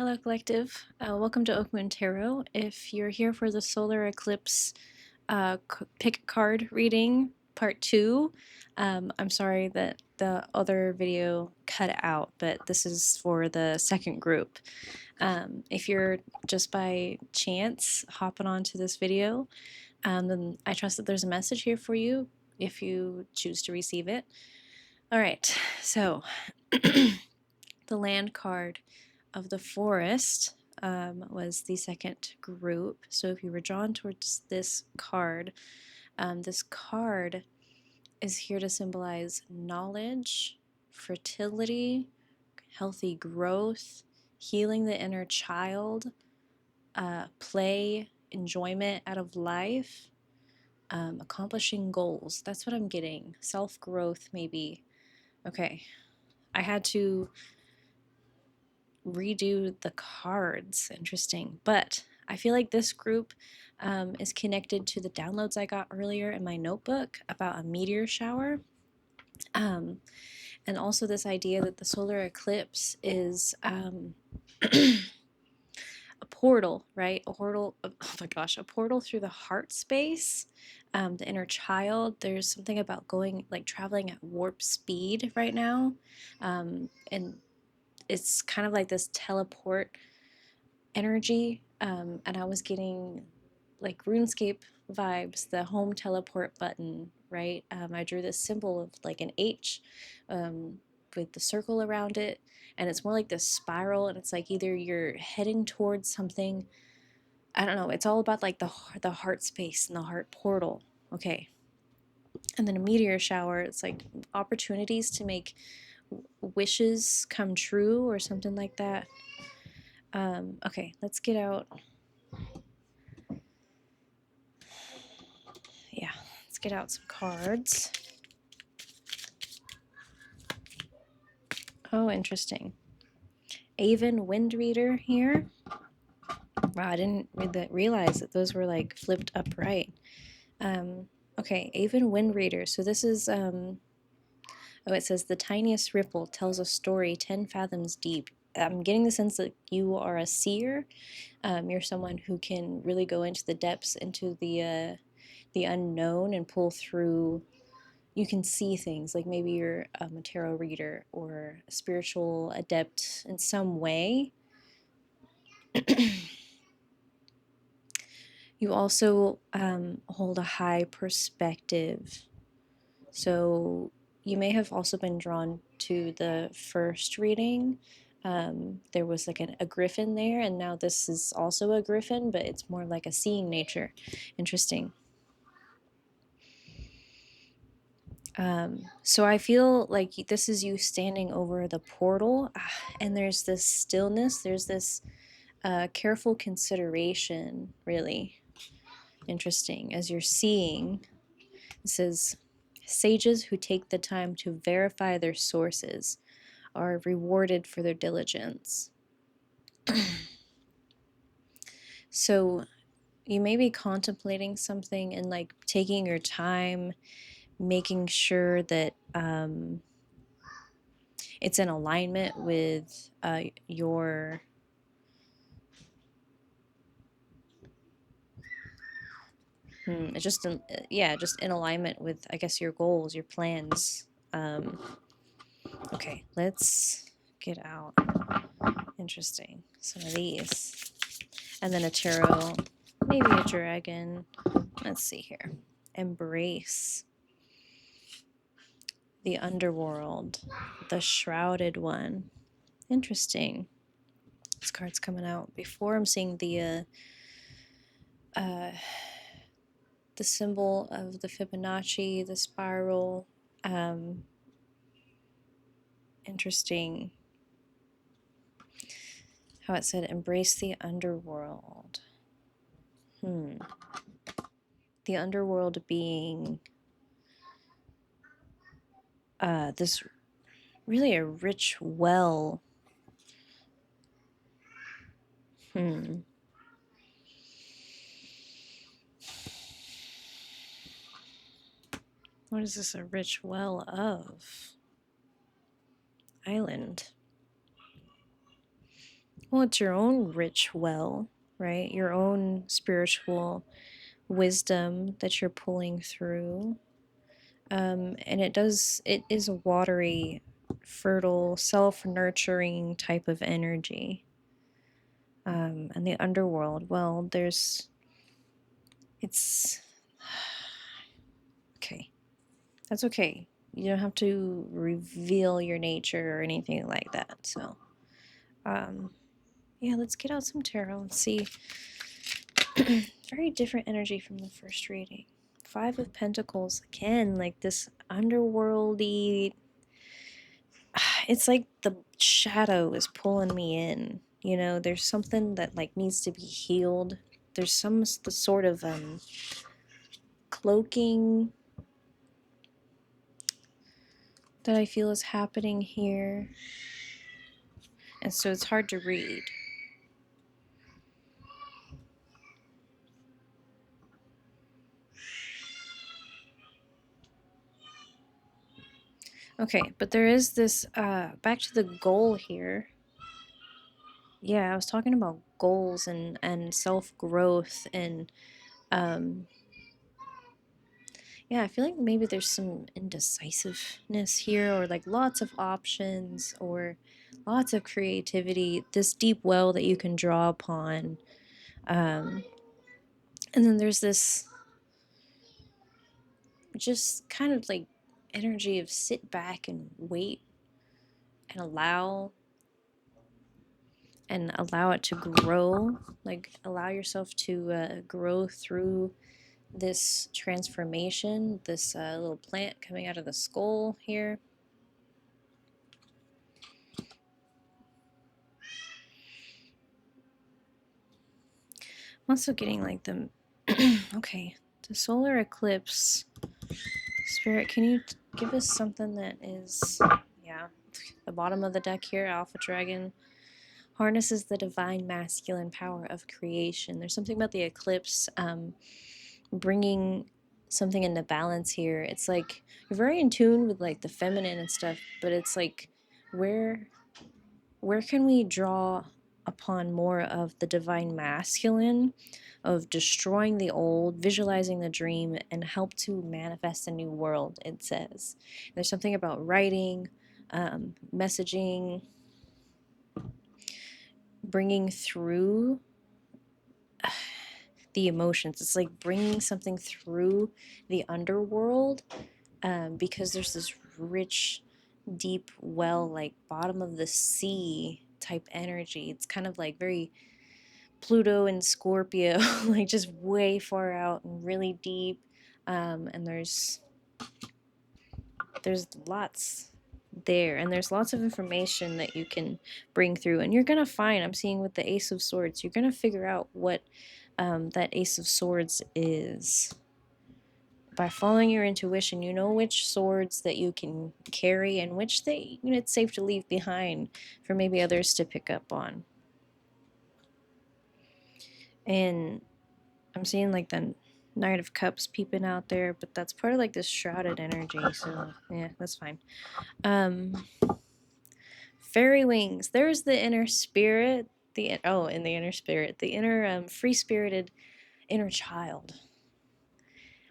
Hello, Collective. Welcome to Oak Moon Tarot. If you're here for the solar eclipse pick card reading, part 2, I'm sorry that the other video cut out, but this is for the second group. If you're just by chance hopping onto this video, then I trust that there's a message here for you if you choose to receive it. All right, so the land card of the forest was the second group. So if you were drawn towards this card is here to symbolize knowledge, fertility, healthy growth, healing the inner child, play, enjoyment out of life, accomplishing goals. That's what I'm getting. Self-growth, maybe. Okay. I had to redo the cards. Interesting. But I feel like this group is connected to the downloads I got earlier in my notebook about a meteor shower. And also this idea that the solar eclipse is a portal, right? A portal, oh my gosh, a portal through the heart space, the inner child. There's something about going, like traveling at warp speed right now. And it's kind of like this teleport energy, and I was getting like RuneScape vibes, the home teleport button, right? I drew this symbol of like an H with the circle around it, and it's more like this spiral, and it's like either you're heading towards something, I don't know, it's all about like the heart space and the heart portal. Okay. And then a meteor shower, it's like opportunities to make wishes come true or something like that. Okay, let's get out. Yeah, let's get out some cards. Oh, interesting. Avon Wind Reader here. Wow, I didn't realize that those were like flipped upright. Okay, Avon Wind Reader. So this is, oh, it says the tiniest ripple tells a story 10 fathoms deep. I'm getting the sense that you are a seer. You're someone who can really go into the depths, into the unknown, and pull through. You can see things, like maybe you're a tarot reader or a spiritual adept in some way. You also hold a high perspective. So you may have also been drawn to the first reading. There was like a griffin there, and now this is also a griffin, but it's more like a seeing nature. Interesting. So I feel like this is you standing over the portal, and there's this stillness, there's this careful consideration, really. Interesting. As you're seeing, it says, sages who take the time to verify their sources are rewarded for their diligence. So you may be contemplating something and like taking your time, making sure that it's in alignment with your just in alignment with, I guess, your goals, your plans. Okay, let's get out. Interesting. Some of these. And then a tarot, maybe a dragon. Let's see here. Embrace. The underworld. The shrouded one. Interesting. This card's coming out before I'm seeing the symbol of the Fibonacci, the spiral. Interesting how it said embrace the underworld. The underworld being this really a rich well. What is this a rich well of? Island. Well, it's your own rich well, right? Your own spiritual wisdom that you're pulling through. And it is a watery, fertile, self-nurturing type of energy. And the underworld, well, it's, okay. That's okay. You don't have to reveal your nature or anything like that. So, yeah, let's get out some tarot and see. Very different energy from the first reading. Five of Pentacles, again, like this underworldy. It's like the shadow is pulling me in. You know, there's something that like needs to be healed. There's some the sort of cloaking that I feel is happening here. And so it's hard to read. Okay, but there is this, back to the goal here. Yeah, I was talking about goals and self-growth and, yeah, I feel like maybe there's some indecisiveness here or like lots of options or lots of creativity, this deep well that you can draw upon. And then there's this just kind of like energy of sit back and wait and allow it to grow, like allow yourself to grow through this transformation, this little plant coming out of the skull here. I'm also getting like the okay, the solar eclipse spirit. Can you give us something that is, yeah, the bottom of the deck here? Alpha Dragon harnesses the divine masculine power of creation. There's something about the eclipse bringing something into balance here. It's like you're very in tune with like the feminine and stuff, but it's like where can we draw upon more of the divine masculine, of destroying the old, visualizing the dream, and help to manifest a new world, it says. There's something about writing, messaging, bringing through the emotions. It's like bringing something through the underworld, because there's this rich, deep well, like bottom of the sea type energy. It's kind of like very Pluto and Scorpio, like just way far out and really deep. And there's lots there, and there's lots of information that you can bring through, and you're gonna find, I'm seeing with the Ace of Swords, you're gonna figure out what that Ace of Swords is by following your intuition. You know which swords that you can carry and which that, you know, it's safe to leave behind for maybe others to pick up on. And I'm seeing like the Knight of Cups peeping out there, but that's part of like this shrouded energy, so yeah, that's fine. Fairy wings. There's the inner spirit. In the inner spirit, the inner free-spirited inner child.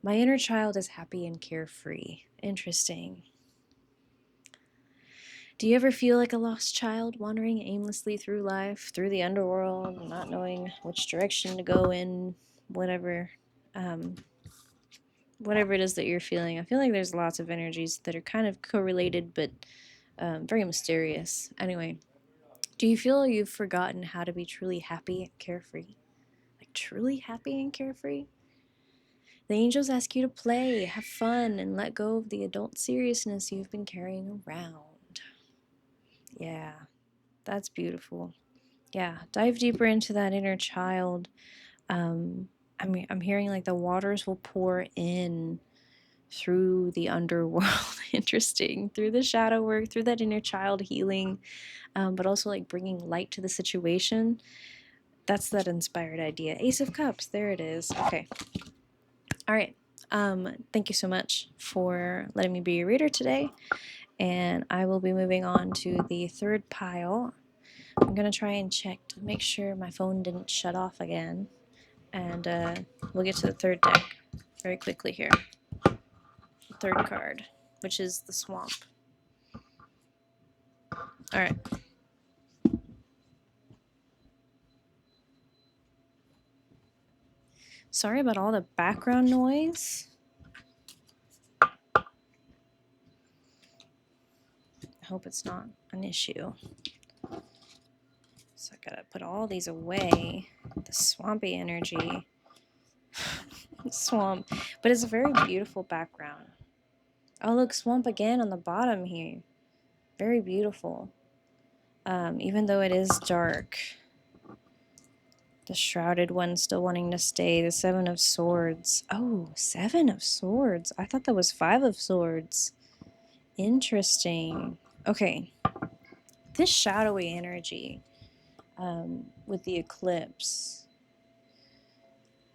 My inner child is happy and carefree. Interesting. Do you ever feel like a lost child wandering aimlessly through life, through the underworld, not knowing which direction to go in, whatever, whatever it is that you're feeling? I feel like there's lots of energies that are kind of correlated, but very mysterious. Anyway, do you feel you've forgotten how to be truly happy and carefree? Like truly happy and carefree? The angels ask you to play, have fun, and let go of the adult seriousness you've been carrying around. Yeah, that's beautiful. Yeah, dive deeper into that inner child. I'm hearing like the waters will pour in through the underworld. Interesting. Through the shadow work, through that inner child healing, but also like bringing light to the situation. That's that inspired idea. Ace of Cups. There it is. Okay. All right. Thank you so much for letting me be your reader today. And I will be moving on to the third pile I'm gonna try and check to make sure my phone didn't shut off again. And we'll get to the third deck very quickly here. The third card, which is the swamp. Alright. Sorry about all the background noise. I hope it's not an issue. So I gotta put all these away. The swampy energy. Swamp. But it's a very beautiful background. Oh, look, swamp again on the bottom here. Very beautiful. Even though it is dark. The Shrouded One still wanting to stay. The Seven of Swords. Oh, Seven of Swords. I thought that was Five of Swords. Interesting. Okay. This shadowy energy with the eclipse.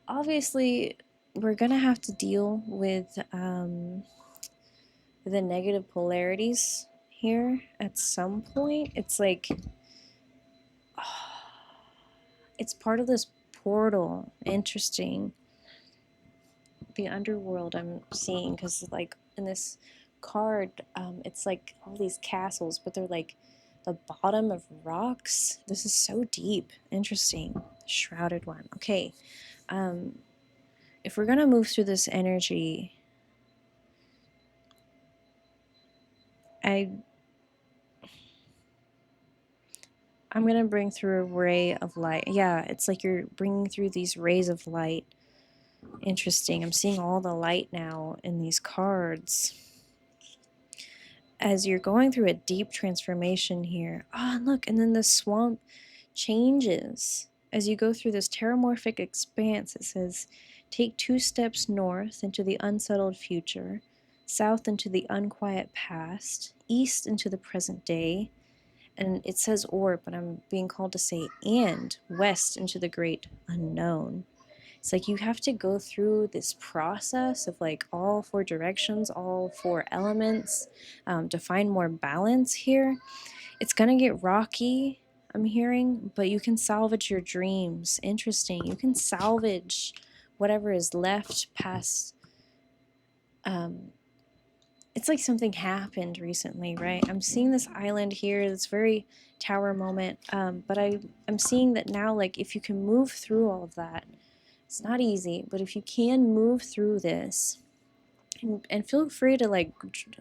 Obviously, we're going to have to deal with the negative polarities here at some point. It's like... it's part of this portal. Interesting. The underworld I'm seeing, because like in this card, it's like all these castles, but they're like the bottom of rocks. This is so deep. Interesting. Shrouded One. Okay. If we're gonna move through this energy, I'm gonna bring through a ray of light. Yeah, it's like you're bringing through these rays of light. Interesting. I'm seeing all the light now in these cards. As you're going through a deep transformation here. Ah, oh, look, and then the swamp changes. As you go through this terramorphic expanse, it says, take 2 steps north into the unsettled future, south into the unquiet past, east into the present day, and it says or, but I'm being called to say and, west into the great unknown. It's like you have to go through this process of like all 4 directions, all 4 elements to find more balance here. It's going to get rocky, I'm hearing, but you can salvage your dreams. Interesting. You can salvage whatever is left past. It's like something happened recently, right? I'm seeing this island here, this very tower moment, but I'm seeing that now, like, if you can move through all of that, it's not easy, but if you can move through this, and feel free to like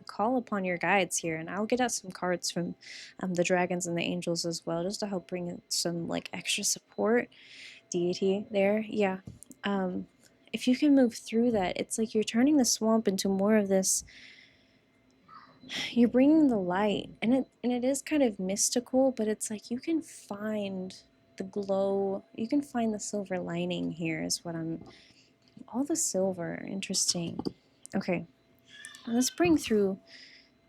call upon your guides here, and I'll get out some cards from the dragons and the angels as well, just to help bring some like extra support, deity there. Yeah. If you can move through that, it's like you're turning the swamp into more of this. You're bringing the light, and it is kind of mystical, but it's like you can find the glow, you can find the silver lining here is what I'm... all the silver. Interesting. Okay, let's bring through,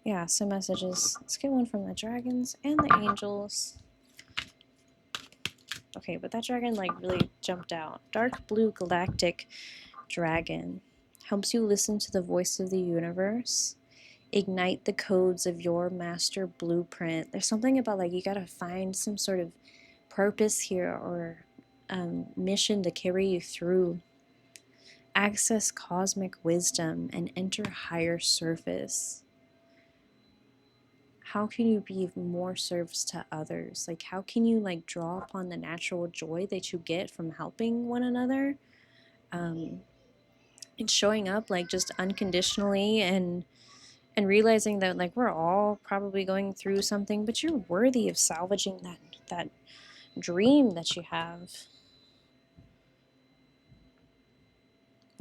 yeah, some messages. Let's get one from the dragons and the angels. Okay, but that dragon like really jumped out. Dark blue galactic dragon helps you listen to the voice of the universe. Ignite the codes of your master blueprint. There's something about like you gotta find some sort of purpose here, or mission to carry you through. Access cosmic wisdom and enter higher surface. How can you be of more service to others? Like, how can you like draw upon the natural joy that you get from helping one another, and showing up like just unconditionally, and realizing that like we're all probably going through something, but you're worthy of salvaging that dream that you have.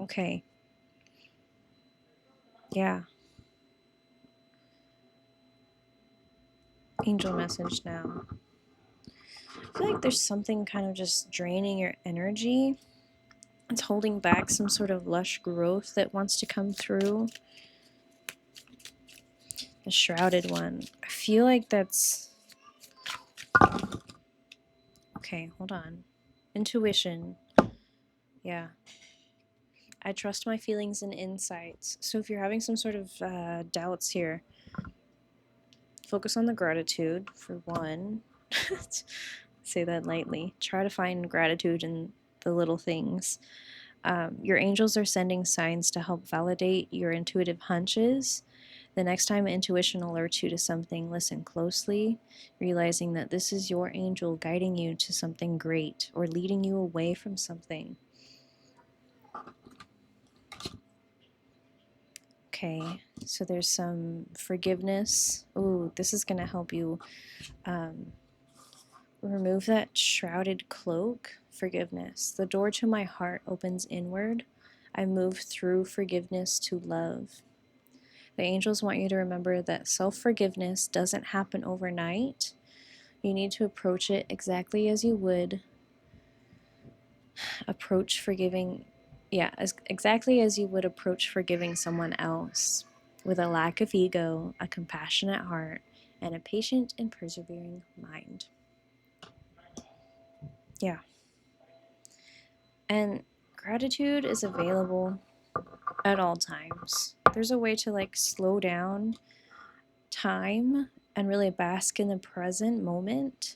Okay. Yeah. Angel message now. I feel like there's something kind of just draining your energy. It's holding back some sort of lush growth that wants to come through. The Shrouded One. I feel like that's... okay, hold on. Intuition. Yeah. I trust my feelings and insights. So if you're having some sort of doubts here, focus on the gratitude, for one. Say that lightly. Try to find gratitude in the little things. Your angels are sending signs to help validate your intuitive hunches. The next time intuition alerts you to something, listen closely, realizing that this is your angel guiding you to something great or leading you away from something. Okay, so there's some forgiveness. Ooh, this is going to help you remove that shrouded cloak. Forgiveness. The door to my heart opens inward. I move through forgiveness to love. The angels want you to remember that self-forgiveness doesn't happen overnight. You need to approach it exactly as you would approach forgiving, exactly as you would approach forgiving someone else, with a lack of ego, a compassionate heart, and a patient and persevering mind. Yeah. And gratitude is available at all times. There's a way to like slow down time and really bask in the present moment.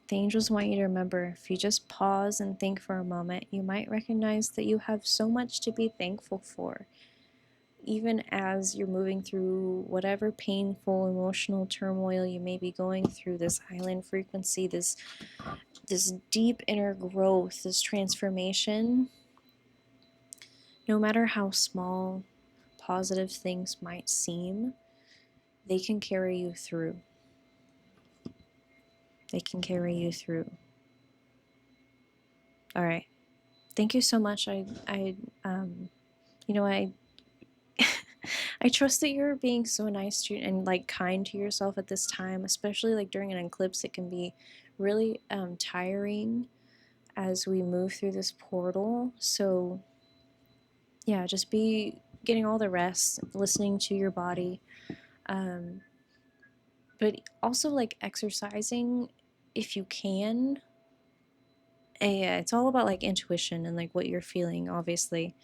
The angels want you to remember, if you just pause and think for a moment, you might recognize that you have so much to be thankful for. Even as you're moving through whatever painful emotional turmoil you may be going through, this island frequency, this deep inner growth, this transformation, no matter how small positive things might seem, they can carry you through. They can carry you through. All right. Thank you so much. I I trust that you're being so nice to and like kind to yourself at this time, especially like during an eclipse. It can be really tiring as we move through this portal. So yeah, just be getting all the rest, listening to your body, but also like exercising if you can. Yeah, it's all about like intuition and like what you're feeling, obviously.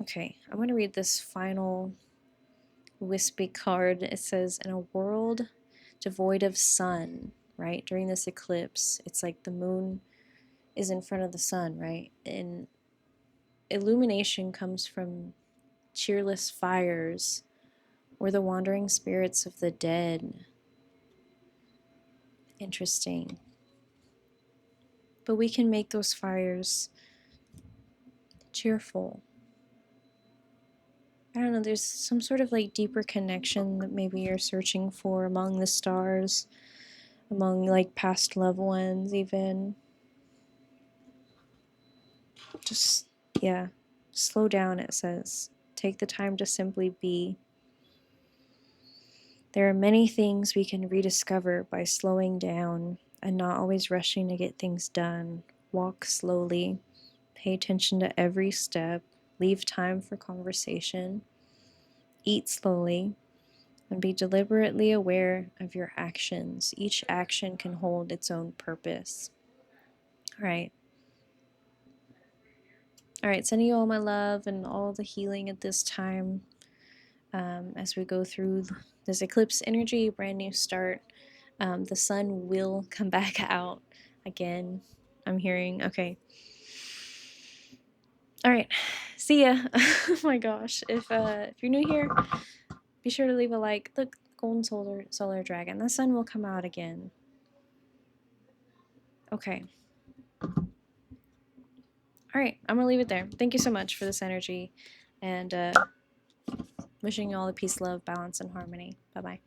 Okay, I'm going to read this final wispy card. It says, in a world devoid of sun, right? During this eclipse, it's like the moon is in front of the sun, right? And illumination comes from cheerless fires or the wandering spirits of the dead. Interesting. But we can make those fires cheerful. I don't know, there's some sort of like deeper connection that maybe you're searching for among the stars, among like past loved ones, even. Just, yeah, slow down, it says. Take the time to simply be. There are many things we can rediscover by slowing down and not always rushing to get things done. Walk slowly, pay attention to every step, leave time for conversation, eat slowly, and be deliberately aware of your actions. Each action can hold its own purpose. All right. All right, sending you all my love and all the healing at this time. As we go through this eclipse energy, brand new start. The sun will come back out again. I'm hearing. Okay. All right. See ya. Oh my gosh. If you're new here, be sure to leave a like. Look, golden solar dragon. The sun will come out again. Okay. All right. I'm gonna leave it there. Thank you so much for this energy, and wishing you all the peace, love, balance, and harmony. Bye bye.